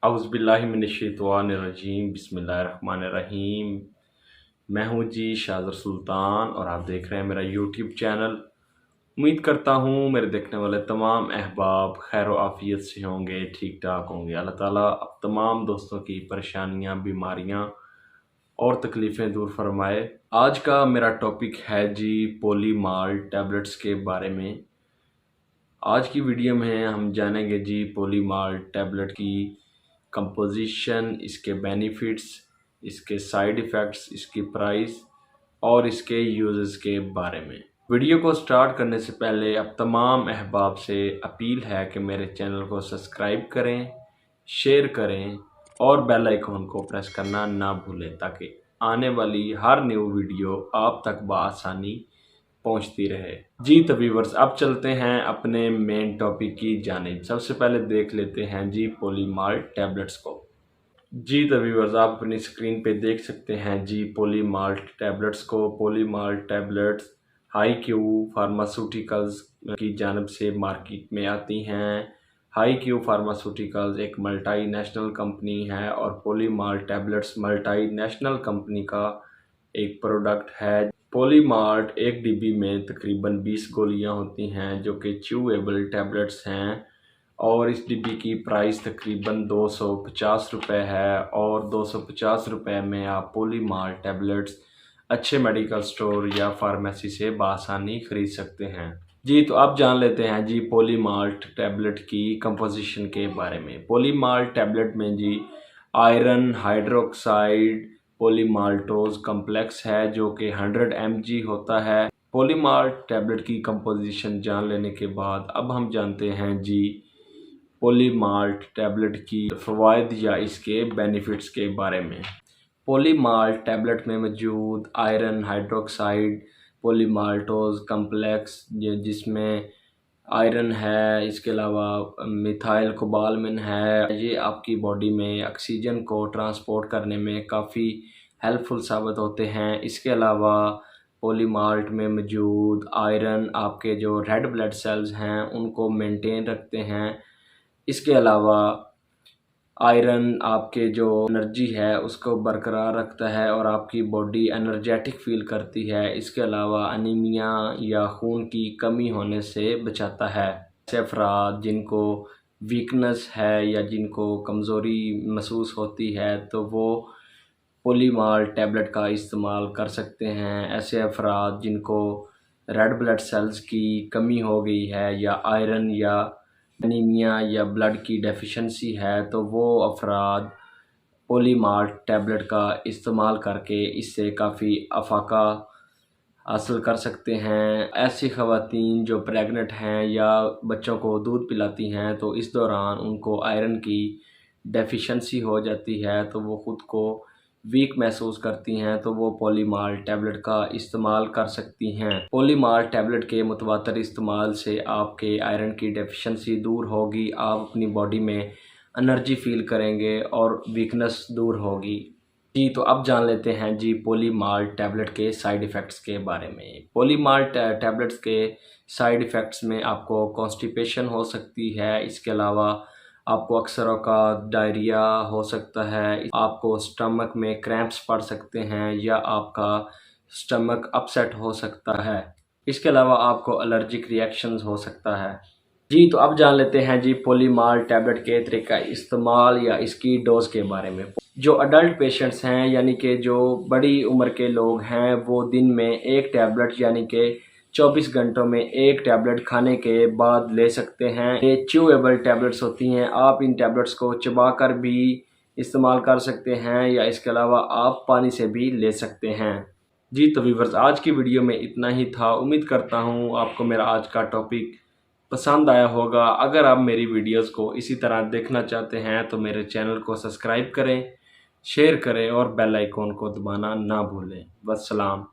औज़ुबिल्लाहिमिनश्शैतानिर्रजीम बिस्मिल्लाहिर्रहमानिर्रहीम। मैं हूँ जी शाज़र सुल्तान और आप देख रहे हैं मेरा यूट्यूब चैनल। उम्मीद करता हूँ मेरे देखने वाले तमाम अहबाब खैर व आफ़ियत से होंगे, ठीक ठाक होंगे। अल्लाह ताला अब तमाम दोस्तों की परेशानियाँ, बीमारियाँ और तकलीफ़ें दूर फरमाए। आज का मेरा टॉपिक है जी पोलीमाल टैबलेट्स के बारे में। आज की वीडियो में हम जानेंगे जी पोलीमाल टैबलेट की कंपोजिशन, इसके बेनिफिट्स, इसके साइड इफ़ेक्ट्स, इसकी प्राइस और इसके यूजेस के बारे में। वीडियो को स्टार्ट करने से पहले अब तमाम अहबाब से अपील है कि मेरे चैनल को सब्सक्राइब करें, शेयर करें और बेल आइकॉन को प्रेस करना ना भूलें ताकि आने वाली हर न्यू वीडियो आप तक बआसानी पहुंचती रहे। जी तो व्यूअर्स, अब चलते हैं अपने मेन टॉपिक की जानिब। सबसे पहले देख लेते हैं जी पोलीमाल टैबलेट्स को। जी तो व्यूअर्स, आप अपनी स्क्रीन पे देख सकते हैं जी पोलीमाल टैबलेट्स को। पोलीमाल टैबलेट्स हाई क्यू फार्मास्यूटिकल्स की जानिब से मार्केट में आती हैं। हाई क्यू फार्मास्यूटिकल्स एक मल्टी नेशनल कंपनी है और पोलीमाल टैबलेट्स मल्टी नेशनल कंपनी का एक प्रोडक्ट है। पोलीमार्ट एक डिब्बी में तकरीबन 20 गोलियां होती हैं जो कि च्यूएबल टैबलेट्स हैं और इस डिब्बी की प्राइस तकरीबन 250 रुपये है और 250 रुपये में आप पोलीमार्ट टैबलेट्स अच्छे मेडिकल स्टोर या फार्मेसी से बआसानी ख़रीद सकते हैं। जी तो अब जान लेते हैं जी पोलीमार्ट टैबलेट की कंपोजिशन के बारे में। पोलीमार्ट टैबलेट में जी आयरन हाइड्रोक्साइड पोलीमाल्टोज कम्प्लेक्स है जो कि 100 mg होता है। पोलीमार्ट टैबलेट की कंपोजिशन जान लेने के बाद अब हम जानते हैं जी पोलीमार्ट टैबलेट की फ़वाइद या इसके बेनिफिट्स के बारे में। पोलीमार्ट टैबलेट में मौजूद आयरन हाइड्रोक्साइड पोलीमाल्टोज कम्प्लेक्स जिसमें आयरन है, इसके अलावा मिथाइल कोबालमिन है, ये आपकी बॉडी में ऑक्सीजन को ट्रांसपोर्ट करने में काफ़ी हेल्पफुल साबित होते हैं। इसके अलावा पोलीमार्ट में मौजूद आयरन आपके जो रेड ब्लड सेल्स हैं उनको मेंटेन रखते हैं। इसके अलावा आयरन आपके जो एनर्जी है उसको बरकरार रखता है और आपकी बॉडी एनर्जेटिक फील करती है। इसके अलावा अनीमिया या खून की कमी होने से बचाता है। ऐसे अफराद जिनको वीकनेस है या जिनको कमज़ोरी महसूस होती है तो वो पोलीमाल टैबलेट का इस्तेमाल कर सकते हैं। ऐसे अफराद जिनको रेड ब्लड सेल्स की कमी हो गई है या आयरन या एनीमिया या ब्लड की डेफिशिएंसी है तो वो अफराद पोलीमार्ट टैबलेट का इस्तेमाल करके इससे काफ़ी अफाका हासिल कर सकते हैं। ऐसी ख़वातीन जो प्रेग्नेंट हैं या बच्चों को दूध पिलाती हैं तो इस दौरान उनको आयरन की डेफिशिएंसी हो जाती है तो वो ख़ुद को वीक महसूस करती हैं तो वो पोलीमाल टैबलेट का इस्तेमाल कर सकती हैं। पोलीमाल टैबलेट के मुतवातर इस्तेमाल से आपके आयरन की डेफिशिएंसी दूर होगी, आप अपनी बॉडी में एनर्जी फील करेंगे और वीकनेस दूर होगी। जी तो अब जान लेते हैं जी पोलीमाल टैबलेट के साइड इफ़ेक्ट्स के बारे में। पोलीमाल टैबलेट्स के साइड इफ़ेक्ट्स में आपको कॉन्स्टिपेशन हो सकती है। इसके अलावा आपको अक्सर औक़ात डायरिया हो सकता है, आपको स्टमक में क्रैम्प्स पड़ सकते हैं या आपका स्टमक अपसेट हो सकता है। इसके अलावा आपको एलर्जिक रिएक्शंस हो सकता है। जी तो अब जान लेते हैं जी पोलीमाल टैबलेट के तरीक़ा इस्तेमाल या इसकी डोज़ के बारे में। जो अडल्ट पेशेंट्स हैं यानी कि जो बड़ी उम्र के लोग हैं वो दिन में एक टैबलेट यानी कि 24 घंटों में एक टैबलेट खाने के बाद ले सकते हैं। ये च्यूएबल टैबलेट्स होती हैं, आप इन टैबलेट्स को चबाकर भी इस्तेमाल कर सकते हैं या इसके अलावा आप पानी से भी ले सकते हैं। जी तो व्यूअर्स, आज की वीडियो में इतना ही था। उम्मीद करता हूँ आपको मेरा आज का टॉपिक पसंद आया होगा। अगर आप मेरी वीडियोज़ को इसी तरह देखना चाहते हैं तो मेरे चैनल को सब्सक्राइब करें, शेयर करें और बेल आइकॉन को दबाना ना भूलें। वस्सलाम।